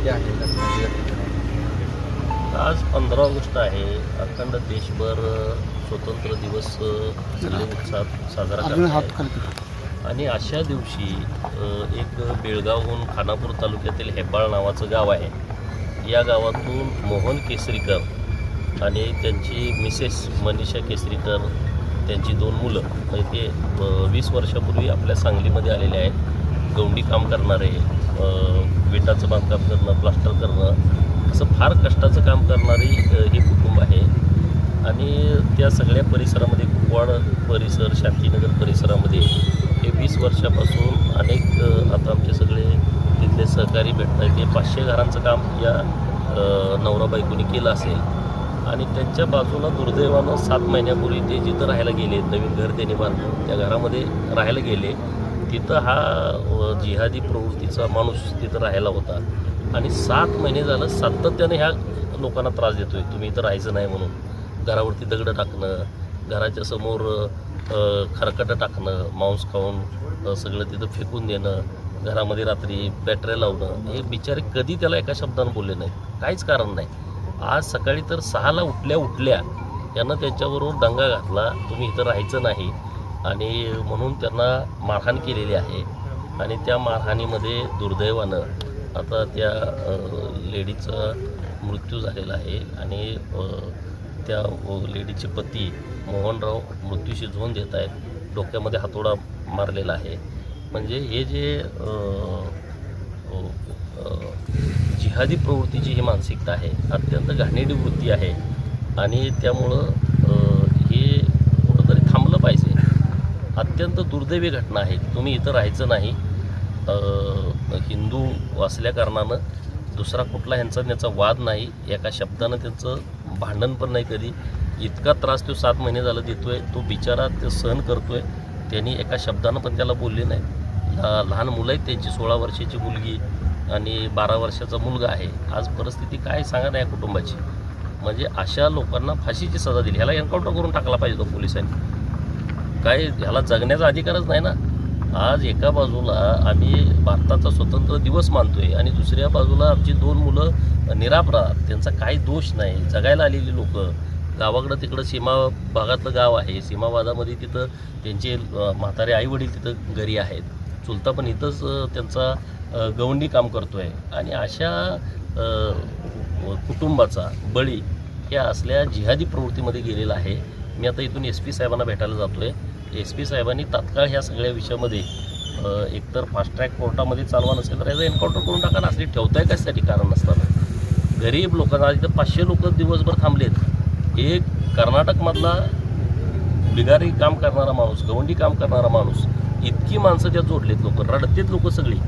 जी आहे घटना आज 15 ऑगस्ट आहे. अखंड देशभर स्वतंत्र दिवस सगळे उत्साहात साजरा करतात आहे. आणि अशा दिवशी एक बेळगावहून खानापूर तालुक्यातील हेब्बाळ नावाचं गाव आहे. या गावातून मोहन केसरीकर आणि त्यांची मिसेस मनीषा केसरीकर, त्यांची 2 मुलं, म्हणजे ते 20 वर्षापूर्वी आपल्या सांगलीमध्ये आलेले आहेत. गवंडी काम करणारे, विटाचं बांधकाम करणं, प्लास्टर करणं, असं फार कष्टाचं काम करणारी हे कुटुंब आहे. आणि त्या सगळ्या परिसरामध्ये, कुपवाड परिसर, शांतीनगर परिसरामध्ये हे 20 वर्षापासून अनेक आता आमचे सगळे तिथले सहकारी भेटत आहेत. ते 500 घरांचं काम या नवरा बायकोनी केलं असेल. आणि त्यांच्या बाजूला दुर्दैवानं 7 महिन्यापूर्वी ते जिथं राहायला गेले, नवीन घर त्यांनी बांधलं, त्या घरामध्ये राहायला गेले. तिथं हा जिहादी प्रवृत्तीचा माणूस तिथं राहायला होता. आणि 7 महिने झालं सातत्याने ह्या लोकांना त्रास देतोय, तुम्ही इथं राहायचं नाही म्हणून. घरावरती दगडं टाकणं, घराच्या समोर खरकटं टाकणं, मांस खाऊन सगळं तिथं फेकून देणं, घरामध्ये रात्री बॅटऱ्या लावणं. हे बिचारे कधी त्याला एका शब्दानं बोलले नाहीत, काहीच कारण नाही. आज सकाळी तर 6ला उठल्या यानं त्यांच्याबरोबर दंगा घातला, तुम्ही इथं राहायचं नाही, आणि म्हणून त्यांना मारहाण केलेली आहे. आणि त्या मारहाणीमध्ये दुर्दैवानं आता त्या लेडीचा मृत्यू झालेला आहे. आणि त्या लेडीचे पती मोहनराव मृत्यूशी झोन देत आहेत. डोक्यामध्ये हातोडा मारलेला आहे. म्हणजे हे जे जिहादी प्रवृत्तीची ही मानसिकता आहे, अत्यंत घाणेरडी वृत्ती आहे. आणि त्यामुळं हे कुठंतरी थांबलं पाहिजे. अत्यंत दुर्दैवी घटना आहे. तुम्ही इथं राहायचं नाही. हिंदू असल्या कारणानं दुसरा कुठला ह्यांचा त्याचा वाद नाही, एका शब्दानं त्यांचं भांडण पण नाही कधी. इतका त्रास तो 7 महिने झालं देतोय, तो बिचारा ते सहन करतोय. त्यांनी एका शब्दानं पण त्याला बोलले नाही. लहान मुलं आहेत त्यांची, 16 वर्षाची मुलगी आणि 12 वर्षाचा मुलगा आहे. आज परिस्थिती काय सांगा ना या कुटुंबाची. म्हणजे अशा लोकांना फाशीची सजा दिली. ह्याला एन्काउंटर करून टाकला पाहिजे तो पोलिसांनी. काय ह्याला जगण्याचा अधिकारच नाही ना. आज एका बाजूला आम्ही भारताचा स्वतंत्र दिवस मानतोय आणि दुसऱ्या बाजूला आमची 2 मुलं निरापराध, त्यांचा काही दोष नाही, जगायला आलेली लोकं. गावाकडं तिकडं सीमा भागातलं गाव आहे, सीमावादामध्ये तिथं त्यांचे म्हातारे आईवडील तिथं घरी आहेत. चुलता पण इथंच त्यांचा गवंडी काम करतो आहे. आणि अशा कुटुंबाचा बळी या असल्या जिहादी प्रवृत्तीमध्ये गेलेला आहे. मी आता इथून SP साहेबांना भेटायला जातो आहे. SP साहेबांनी तात्काळ ह्या सगळ्या विषयामध्ये एकतर फास्ट ट्रॅक कोर्टामध्ये चालवा, नसेल तर याचं एन्काउंटर करून टाका. असली ठेवताय कशासाठी कारण नसताना. गरीब लोकांना इथं 500 लोक दिवसभर थांबलेत. एक कर्नाटकमधला बिगारी काम करणारा माणूस, गवंडी काम करणारा माणूस, इतकी माणसं त्यात जोडलेत. लोक रडतेत, लोक सगळी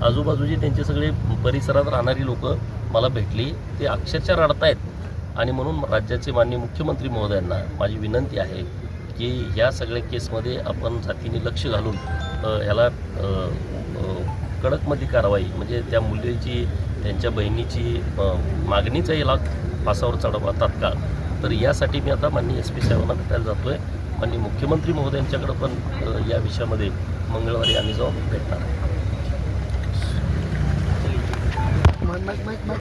आजूबाजूची त्यांचे सगळे परिसरात राहणारी लोक मला भेटली, ते अक्षरशः रडतायत. आणि म्हणून राज्याचे माननीय मुख्यमंत्री महोदयांना माझी विनंती आहे की ह्या सगळ्या केसमध्ये आपण जातीने लक्ष घालून ह्याला कडकमध्ये कारवाई, म्हणजे त्या मुलीची, त्यांच्या बहिणीची मागणीचा याला फासावर चढवा तात्काळ. तर यासाठी मी आता माननीय SP साहेबांना भेटायला जातो आहे. माननीय मुख्यमंत्री महोदयांच्याकडं पण या विषयामध्ये मंगळवारी आम्ही जाऊन भेटणार आहे.